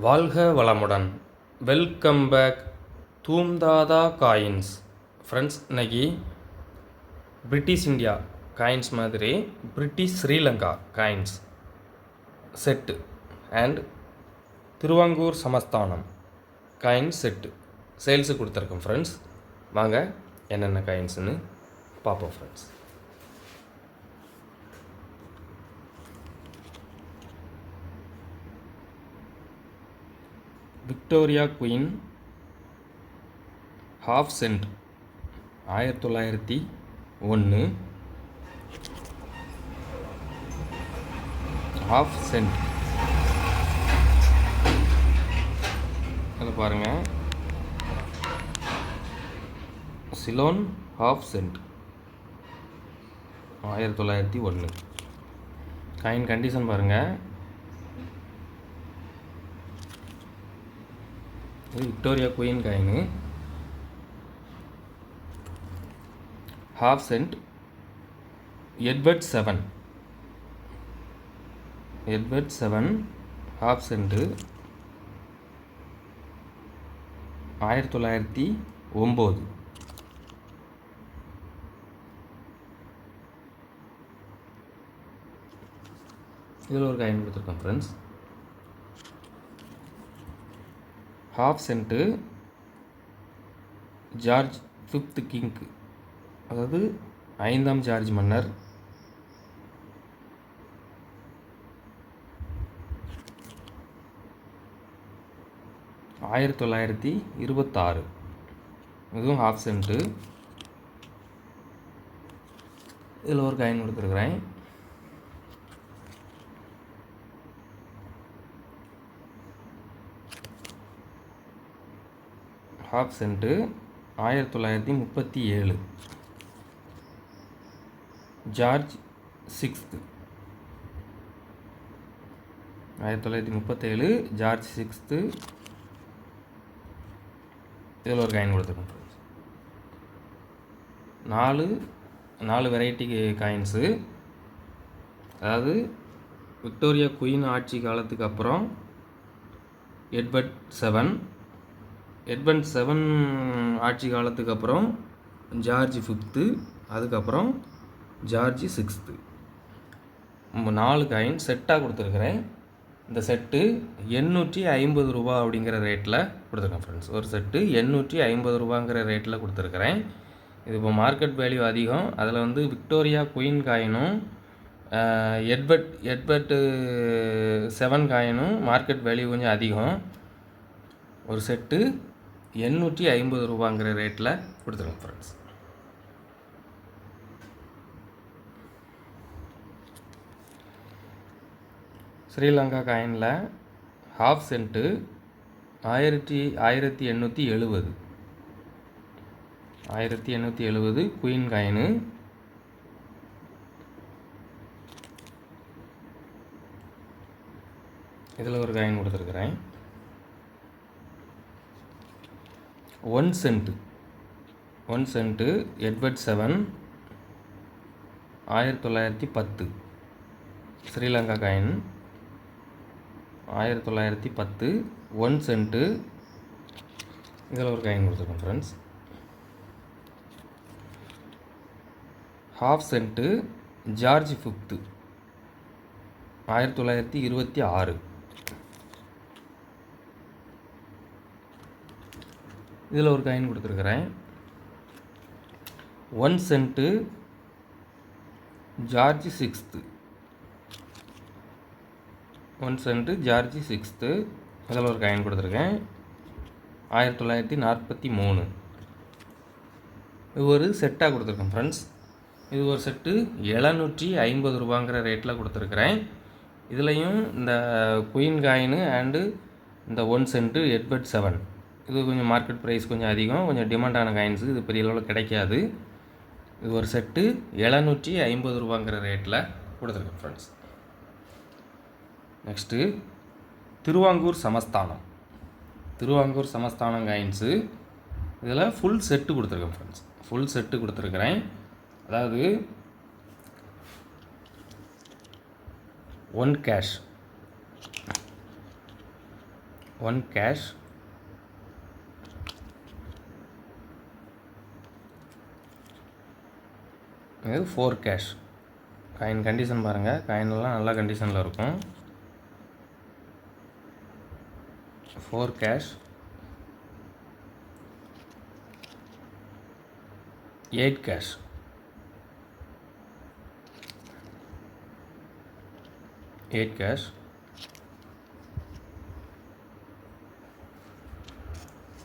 வாழ்க வளமுடன். Welcome back தூம்தாதா காயின்ஸ். ஃப்ரெண்ட்ஸ், இன்னைக்கு பிரிட்டிஷ் இந்தியா காயின்ஸ் மாதிரி British Sri Lanka coins set and Travancore சமஸ்தானம் காயின்ஸ் செட்டு சேல்ஸு கொடுத்துருக்கோம் ஃப்ரெண்ட்ஸ். வாங்க என்னென்ன காயின்ஸுன்னு பார்ப்போம் friends. Victoria queen half cent 1901 half cent. அதில் பாருங்கள், Ceylon half cent 1901. Coin condition பாருங்கள். இது Victoria queen coin half cent. Edward 7 half cent 1909. இதில் ஒரு காயின் கொடுத்துருக்கோம் friends. Half cent George 5th கிங்க்கு, அதாவது 5ஆம் ஜார்ஜ் மன்னர். ஆயிரத்தி 1926. இதுவும் ஹாஃப் சென்ட்டு. இதில் ஒரு காயின் கொடுத்துருக்குறேன். Half cent 1937 George 6th. 1937 George 6th. இதில் ஒரு காயின் கொடுத்துருக்கோம். 4 வெரைட்டி காயின்ஸு. அதாவது விக்டோரியா குயின் ஆட்சி காலத்துக்கு அப்புறம் எட்வர்ட் 7 ஆட்சி காலத்துக்கு அப்புறம் ஜார்ஜ் 5th, அதுக்கப்புறம் ஜார்ஜ் 6th. 4 காயின் செட்டாக கொடுத்துருக்குறேன். இந்த செட்டு 850 ரூபா அப்படிங்கிற ரேட்டில் கொடுத்துருக்கேன் ஃப்ரெண்ட்ஸ். ஒரு செட்டு 850 ரூபாங்கிற ரேட்டில் கொடுத்துருக்குறேன். இது இப்போ மார்க்கெட் வேல்யூ அதிகம். அதில் வந்து விக்டோரியா குயின் காயினும் எட்வர்ட் 7 காயினும் மார்க்கெட் வேல்யூ கொஞ்சம் அதிகம். ஒரு செட்டு 850 ரூபாங்கிற ரேட்டில் கொடுத்துருங்க ஃப்ரெண்ட்ஸ். ஸ்ரீலங்கா காயினில் ஹாஃப் சென்ட்டு 1870 குயின் காயினு. இதில் ஒரு காயின் கொடுத்துருக்குறேன். 1 cent Edward 7 1910 Sri Lanka coin 1910 1 cent. இதில் ஒரு காயின் கொடுத்துருக்கோம் friends. Half cent George 5th 1926. இதில் ஒரு காயின் கொடுத்துருக்குறேன். 1 cent George 6th 1 cent George 6th. இதில் ஒரு காயின் கொடுத்துருக்கேன். 1943. இது ஒரு செட்டாக கொடுத்துருக்கேன் ஃப்ரெண்ட்ஸ். இது ஒரு செட்டு 750 ரூபாங்கிற ரேட்டில் கொடுத்துருக்குறேன். இதுலேயும் இந்த குயின் காயினு அண்டு இந்த 1 சென்ட்டு எட்வர்ட் 7 இது கொஞ்சம் மார்க்கெட் ப்ரைஸ் கொஞ்சம் அதிகம், கொஞ்சம் டிமாண்டான காயின்ஸு. இது பெரிய அளவில் கிடைக்காது. இது ஒரு செட்டு 750 ரூபாங்கிற ரேட்டில் கொடுத்துருக்கேன் ஃப்ரெண்ட்ஸ். நெக்ஸ்ட்டு திருவாங்கூர் சமஸ்தானம் காயின்ஸு. இதில் ஃபுல் செட்டு கொடுத்துருக்கேன் ஃப்ரெண்ட்ஸ். ஃபுல் செட்டு கொடுத்துருக்குறேன். அதாவது 1 கேஷ் 1 கேஷ், இது 4 கேஷ். காயின் கண்டிஷன் பாருங்கள், காயின்லாம் நல்ல கண்டிஷனில் இருக்கும். 4 கேஷ், 8 கேஷ், 8 கேஷ்,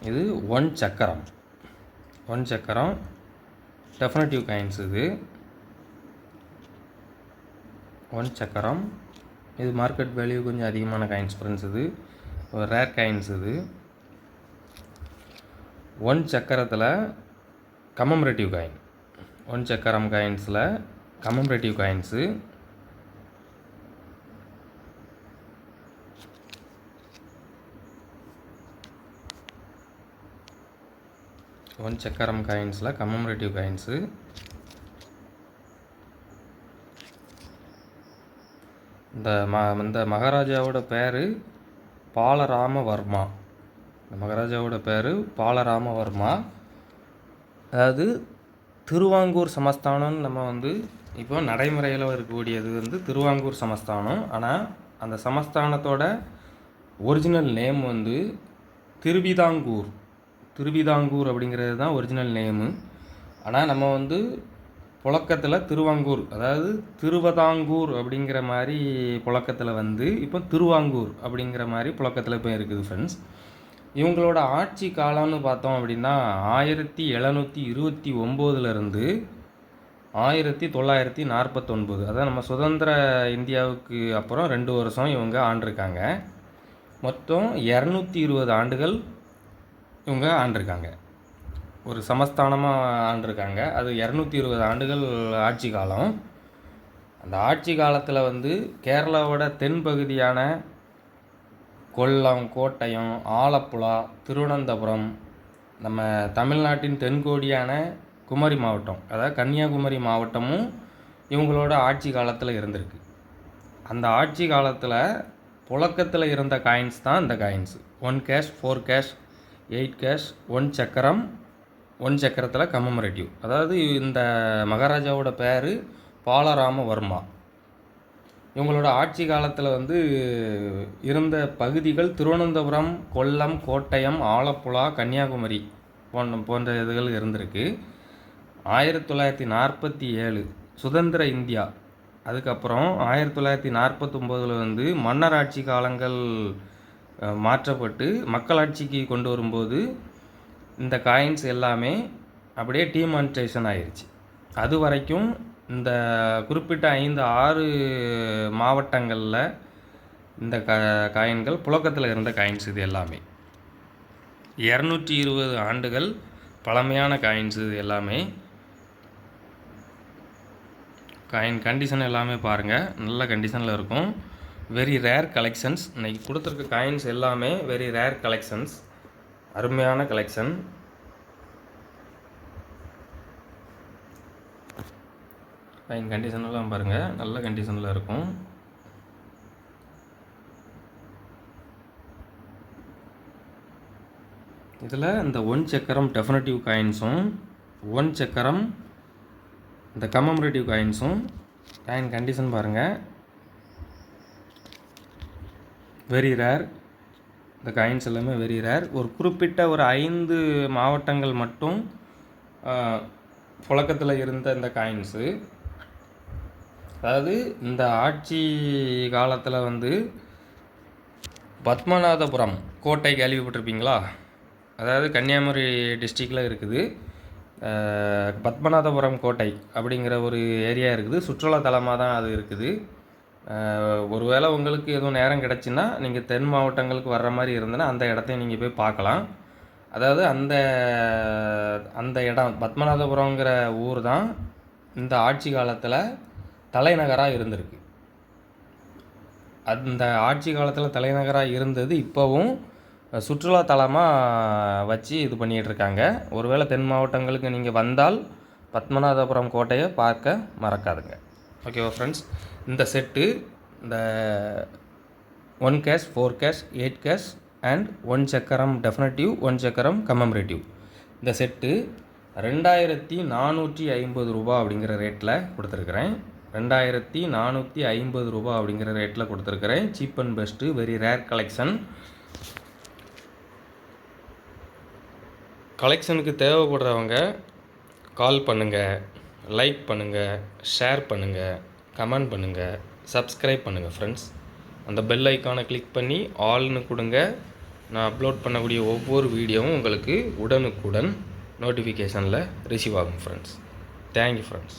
இது 1 சக்கரம். 1 சக்கரம் டெஃபினட்டிவ் காயின்ஸ். இது 1 சக்கரம். இது மார்க்கெட் வேல்யூ கொஞ்சம் அதிகமான காயின்ஸ் ஃப்ரெண்ட்ஸ். இது ஒரு ரேர் காயின்ஸ். இது 1 சக்கரத்தில் கமமரேட்டிவ் காயின். 1 சக்கரம் காயின்ஸில் கமமரேட்டிவ் காயின்ஸு. ஒன் சக்கரம் காயின்ஸில் கமமரேட்டிவ் காயின்ஸு. இந்த மகாராஜாவோட பேர் பாலராமவர்மா. இந்த மகாராஜாவோட பேர் பாலராமவர்மா. அதாவது திருவாங்கூர் சமஸ்தானம்னு நம்ம இப்போ நடைமுறையில் இருக்கக்கூடியது திருவாங்கூர் சமஸ்தானம். ஆனால் அந்த சமஸ்தானத்தோட ஒரிஜினல் நேம் திருவிதாங்கூர். திருவிதாங்கூர் அப்படிங்கிறது தான் ஒரிஜினல் நேமு. ஆனால் நம்ம புழக்கத்தில் திருவாங்கூர், அதாவது திருவதாங்கூர் அப்படிங்கிற மாதிரி புழக்கத்தில் இப்போ திருவாங்கூர் அப்படிங்கிற மாதிரி புழக்கத்தில் இப்போ இருக்குது ஃப்ரெண்ட்ஸ். இவங்களோட ஆட்சி காலம்னு பார்த்தோம் அப்படின்னா 1729 1949. அதாவது நம்ம சுதந்திர இந்தியாவுக்கு அப்புறம் 2 வருஷம் இவங்க ஆண்டிருக்காங்க. மொத்தம் 220 ஆண்டுகள் இவங்க ஆண்டிருக்காங்க. ஒரு சமஸ்தானமாக ஆண்டிருக்காங்க. அது 220 ஆண்டுகள் ஆட்சி காலம். அந்த ஆட்சி காலத்தில் கேரளாவோட தென்பகுதியான கொல்லம், கோட்டயம், ஆலப்புழா, திருவனந்தபுரம், நம்ம தமிழ்நாட்டின் தென்கோடியான குமரி மாவட்டம், அதாவது கன்னியாகுமரி மாவட்டமும் இவங்களோட ஆட்சி காலத்தில் இருந்திருக்கு. அந்த ஆட்சி காலத்தில் புழக்கத்தில் இருந்த காயின்ஸ் தான் இந்த காயின்ஸு. 1 கேஷ், 4 கேஷ், 8 கேஷ், 1 சக்கரம், 1 சக்கரத்தில் கமமரேட்டிவ். அதாவது இந்த மகாராஜாவோட பேர் பாலராமவர்மா. இவங்களோட ஆட்சி காலத்தில் இருந்த பகுதிகள் திருவனந்தபுரம், கொல்லம், கோட்டயம், ஆலப்புழா, கன்னியாகுமரி போன்ற இதுகள் இருந்திருக்கு. 1947 சுதந்திர இந்தியா. அதுக்கப்புறம் 1949 மன்னர் ஆட்சி காலங்கள் மாற்றப்பட்டு மக்களாட்சிக்கு கொண்டு வரும்போது இந்த காயின்ஸ் எல்லாமே அப்படியே டிமானிட்டைசேஷன் ஆயிடுச்சு. அது வரைக்கும் இந்த குறிப்பிட்ட 5-6 மாவட்டங்களில் இந்த காயின்கள் புழக்கத்தில் இருந்த காயின்ஸ். இது எல்லாமே 220 ஆண்டுகள் பழமையான காயின்ஸ். இது எல்லாமே காயின் கண்டிஷன் எல்லாமே பாருங்கள், நல்ல கண்டிஷனில் இருக்கும். Very rare collections. இன்றைக்கி கொடுத்துருக்க காயின்ஸ் எல்லாமே வெரி ரேர் கலெக்ஷன்ஸ், அருமையான கலெக்ஷன். காயின் கண்டிஷன்லாம் பாருங்கள், நல்ல கண்டிஷனில் இருக்கும். இதில் இந்த 1 சக்கரம் டெஃபினட்டிவ் காயின்ஸும் 1 சக்கரம் இந்த கமமரேட்டிவ் காயின்ஸும் காயின் கண்டிஷன் பாருங்கள், வெரி ரேர். இந்த காயின்ஸ் எல்லாமே வெரி ரேர். ஒரு குறிப்பிட்ட ஒரு 5 மாவட்டங்கள் மட்டும் புழக்கத்தில் இருந்த இந்த காயின்ஸு. அதாவது இந்த ஆட்சி காலத்தில் பத்மநாதபுரம் கோட்டை கேள்விப்பட்டிருப்பீங்களா? அதாவது கன்னியாகுமரி டிஸ்ட்ரிக்டில் இருக்குது. பத்மநாதபுரம் கோட்டை அப்படிங்கிற ஒரு ஏரியா இருக்குது. சுற்றுலாத்தலமாக தான் அது இருக்குது. ஒருவேளை உங்களுக்கு எதுவும் நேரம் கிடச்சின்னா நீங்கள் தென் மாவட்டங்களுக்கு வர்ற மாதிரி இருந்ததுன்னா அந்த இடத்தையும் நீங்கள் போய் பார்க்கலாம். அதாவது அந்த இடம் பத்மநாதபுரங்கிற ஊர் தான் இந்த ஆட்சி காலத்தில் தலைநகராக இருந்திருக்கு. அந்த ஆட்சி காலத்தில் தலைநகராக இருந்தது இப்போவும் சுற்றுலாத்தலமாக வச்சு இது பண்ணிகிட்ருக்காங்க. ஒருவேளை தென் மாவட்டங்களுக்கு நீங்கள் வந்தால் பத்மநாதபுரம் கோட்டையை பார்க்க மறக்காதுங்க. ஓகேவா ஃப்ரெண்ட்ஸ்? இந்த செட்டு இந்த 1 கேஷ், 4 கேஷ், 8 கேஷ் அண்ட் 1 சக்கரம் டெஃபினட்டிவ், 1 சக்கரம் கமெமரேட்டிவ். இந்த செட்டு 2450 ரூபா அப்படிங்கிற ரேட்டில் கொடுத்துருக்குறேன். 2450 ரூபா அப்படிங்கிற ரேட்டில் கொடுத்துருக்குறேன். Cheap and best, very rare collection. கலெக்ஷனுக்கு தேவைப்படுறவங்க கால் பண்ணுங்கள், லைக் பண்ணுங்கள், ஷேர் பண்ணுங்கள், கமெண்ட் பண்ணுங்கள், சப்ஸ்கிரைப் பண்ணுங்கள் ஃப்ரெண்ட்ஸ். அந்த பெல் ஐக்கானை கிளிக் பண்ணி ஆல்னு கொடுங்க. நான் அப்லோட் பண்ணக்கூடிய ஒவ்வொரு வீடியோவும் உங்களுக்கு உடனுக்குடன் நோட்டிஃபிகேஷனில் ரிசீவ் ஆகும் ஃப்ரெண்ட்ஸ். Thank you friends.